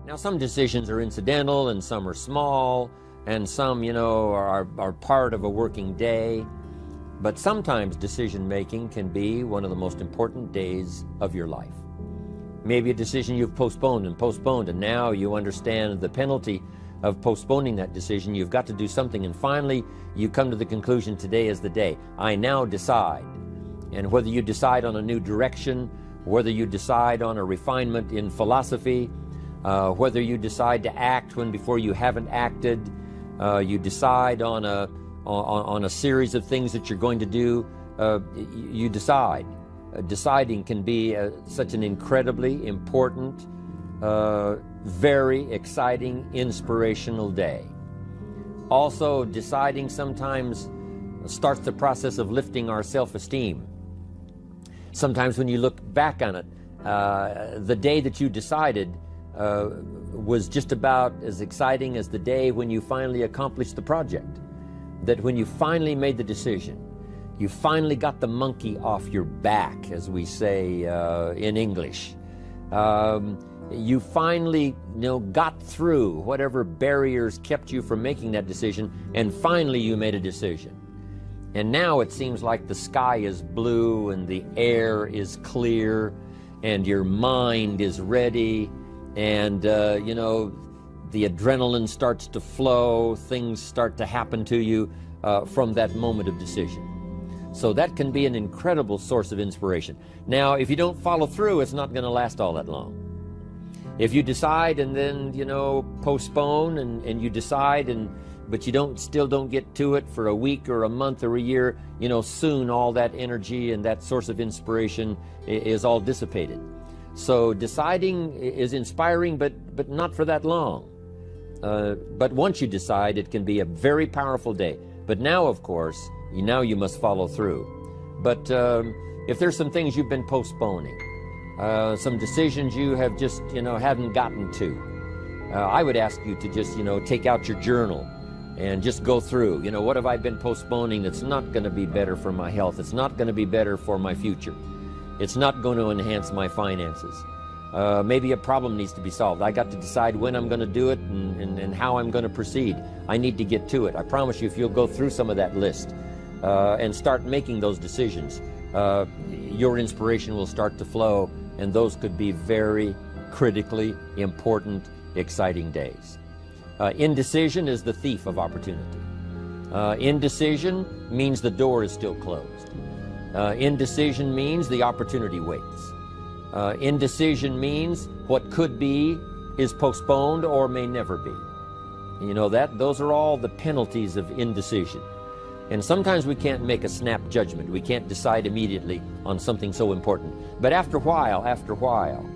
Now, some decisions are incidental and some are small and some, are part of a working day. But sometimes decision making can be one of the most important days of your life. Maybe a decision you've postponed, and now you understand the penalty of postponing that decision. You've got to do something, and finally you come to the conclusion, today is the day. I now decide. And whether you decide on a new direction, whether you decide on a refinement in philosophy, whether you decide to act when before you haven't acted, you decide on a series of things that you're going to do, you decide. Deciding can be such an incredibly important, very exciting, inspirational day. Also, deciding sometimes starts the process of lifting our self-esteem. Sometimes when you look back on it, the day that you decided was just about as exciting as the day when you finally accomplished the project. That when you finally made the decision, you finally got the monkey off your back, as we say in English. You finally got through whatever barriers kept you from making that decision, and finally you made a decision. And now it seems like the sky is blue and the air is clear and your mind is ready, and the adrenaline starts to flow, things start to happen to you from that moment of decision. So that can be an incredible source of inspiration. Now, if you don't follow through, it's not going to last all that long. If you decide and then, postpone and you decide, but you still don't get to it for a week or a month or a year, soon all that energy and that source of inspiration is all dissipated. So deciding is inspiring, but not for that long. But once you decide, it can be a very powerful day. But now, of course, you must follow through. But if there's some things you've been postponing, some decisions you have just, haven't gotten to, I would ask you to just, take out your journal and just go through, what have I been postponing that's not going to be better for my health? It's not going to be better for my future. It's not going to enhance my finances. Maybe a problem needs to be solved. I got to decide when I'm going to do it and how I'm going to proceed. I need to get to it. I promise you, if you'll go through some of that list and start making those decisions, your inspiration will start to flow, and those could be very critically important, exciting days. Indecision is the thief of opportunity. Indecision means the door is still closed. Indecision means the opportunity waits. Indecision means what could be is postponed or may never be. Those are all the penalties of indecision. And sometimes we can't make a snap judgment. We can't decide immediately on something so important. But after a while,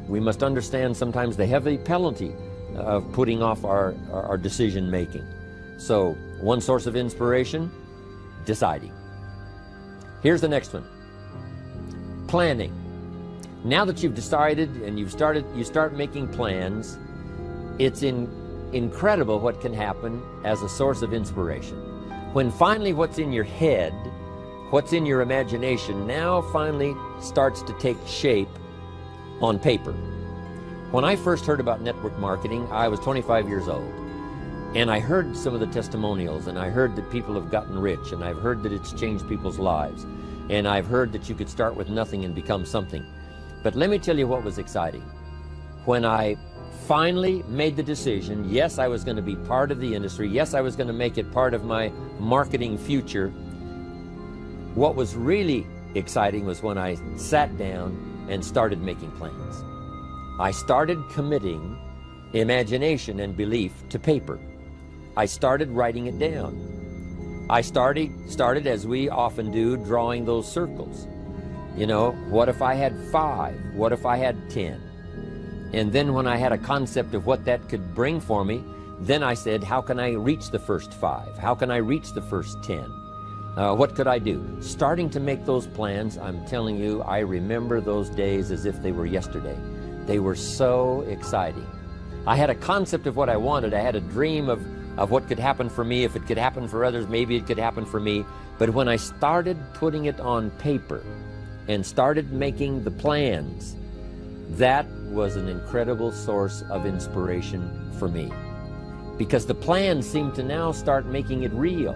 we must understand sometimes the heavy penalty of putting off our decision making. So, one source of inspiration, deciding. Here's the next one. Planning. Now that you've decided and you start making plans, it's incredible what can happen as a source of inspiration. When finally what's in your head, what's in your imagination, now finally starts to take shape on paper. When I first heard about network marketing, I was 25 years old. And I heard some of the testimonials, and I heard that people have gotten rich, and I've heard that it's changed people's lives. And I've heard that you could start with nothing and become something. But let me tell you what was exciting. When I finally made the decision, yes, I was going to be part of the industry, yes, I was going to make it part of my marketing future, what was really exciting was when I sat down and started making plans. I started committing imagination and belief to paper. I started writing it down. I started, as we often do, drawing those circles. What if I had 5? What if I had 10? And then when I had a concept of what that could bring for me, then I said, how can I reach the first 5? How can I reach the first 10? What could I do? Starting to make those plans, I'm telling you, I remember those days as if they were yesterday. They were so exciting. I had a concept of what I wanted. I had a dream of what could happen for me. If it could happen for others, maybe it could happen for me. But when I started putting it on paper and started making the plans, That was an incredible source of inspiration for me, because the plans seemed to now start making it real.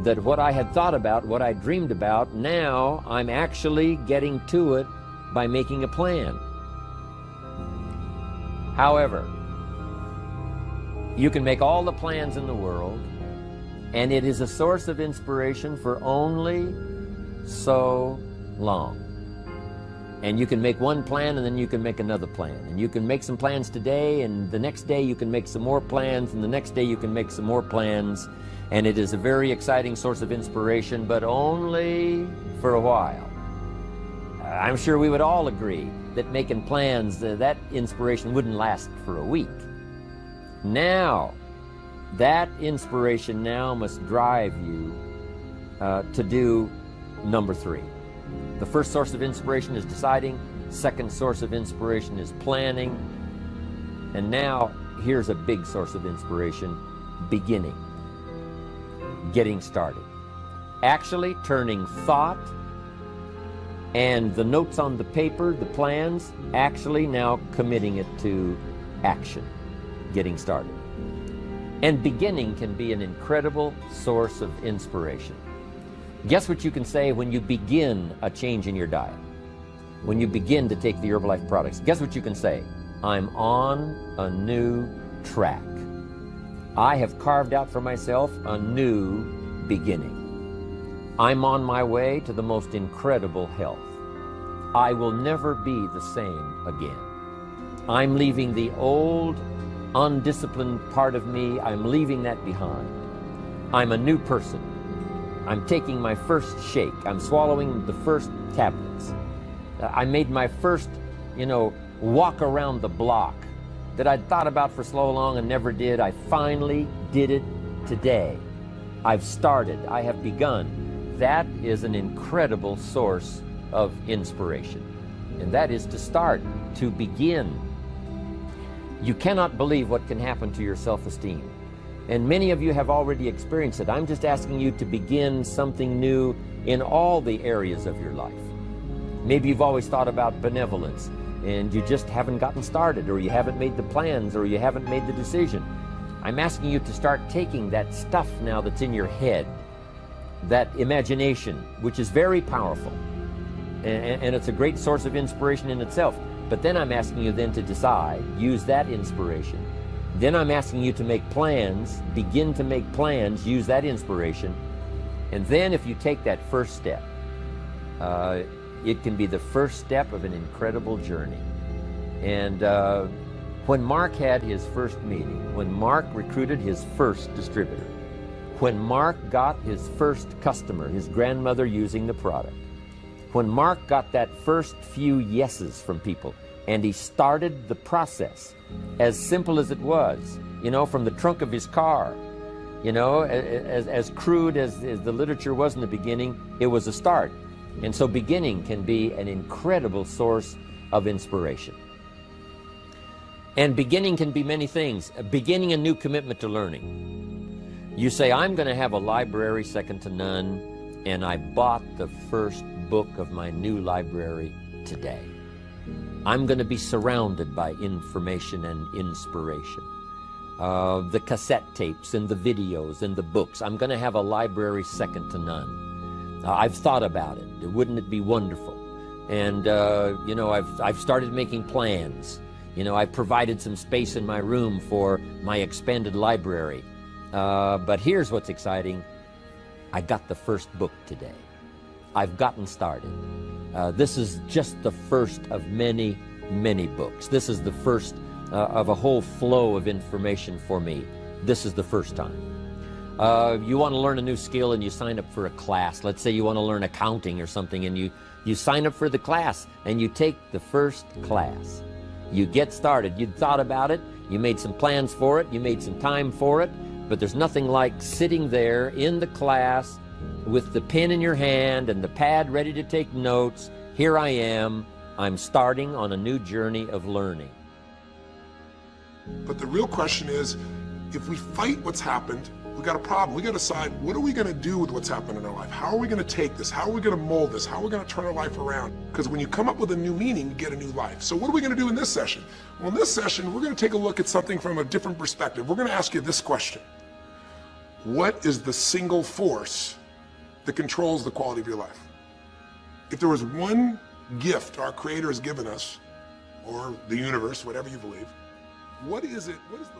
That what I had thought about, what I dreamed about, now I'm actually getting to it by making a plan. However, you can make all the plans in the world, and it is a source of inspiration for only so long. And you can make one plan, and then you can make another plan. And you can make some plans today, and the next day you can make some more plans, and the next day you can make some more plans. And it is a very exciting source of inspiration, but only for a while. I'm sure we would all agree that making plans, that inspiration wouldn't last for a week. Now, that inspiration now must drive you to do number 3. The first source of inspiration is deciding. Second source of inspiration is planning. And now, here's a big source of inspiration: beginning. Getting started. Actually turning thought and the notes on the paper, the plans, actually now committing it to action. Getting started. And beginning can be an incredible source of inspiration. Guess what you can say when you begin a change in your diet? When you begin to take the Herbalife products, guess what you can say? I'm on a new track. I have carved out for myself a new beginning. I'm on my way to the most incredible health. I will never be the same again. I'm leaving the old, undisciplined part of me. I'm leaving that behind. I'm a new person. I'm taking my first shake. I'm swallowing the first tablets. I made my first, walk around the block that I'd thought about for so long and never did. I finally did it today. I've started. I have begun. That is an incredible source of inspiration. And that is to start, to begin. You cannot believe what can happen to your self-esteem. And many of you have already experienced it. I'm just asking you to begin something new in all the areas of your life. Maybe you've always thought about benevolence, and you just haven't gotten started, or you haven't made the plans, or you haven't made the decision. I'm asking you to start taking that stuff now that's in your head, that imagination, which is very powerful, and it's a great source of inspiration in itself. But then I'm asking you then to decide, use that inspiration. Then I'm asking you to make plans, begin to make plans, use that inspiration. And then if you take that first step, it can be the first step of an incredible journey. And when Mark had his first meeting, when Mark recruited his first distributor, when Mark got his first customer, his grandmother using the product, when Mark got that first few yeses from people, and he started the process, as simple as it was, from the trunk of his car, as crude as the literature was in the beginning, it was a start. And so beginning can be an incredible source of inspiration. And beginning can be many things. Beginning a new commitment to learning. You say, I'm going to have a library second to none, and I bought the first book of my new library today. I'm going to be surrounded by information and inspiration. The cassette tapes and the videos and the books. I'm going to have a library second to none. I've thought about it. Wouldn't it be wonderful? And, I've started making plans. I've provided some space in my room for my expanded library. But here's what's exciting. I got the first book today. I've gotten started. This is just the first of many, many books. This is the first of a whole flow of information for me. This is the first time. You want to learn a new skill and you sign up for a class. Let's say you want to learn accounting or something, and you sign up for the class and you take the first class. You get started. You thought about it. You made some plans for it. You made some time for it. But there's nothing like sitting there in the class with the pen in your hand and the pad ready to take notes. Here I am. I'm starting on a new journey of learning. But the real question is, if we fight what's happened, We got a problem. We got to decide, what are we going to do with what's happened in our life? How are we going to take this? How are we going to mold this? How are we going to turn our life around? Because when you come up with a new meaning, you get a new life. So what are we going to do in this session? Well, in this session, we're going to take a look at something from a different perspective. We're going to ask you this question. What is the single force that controls the quality of your life? If there was one gift our Creator has given us, or the universe, whatever you believe, what is it? What is the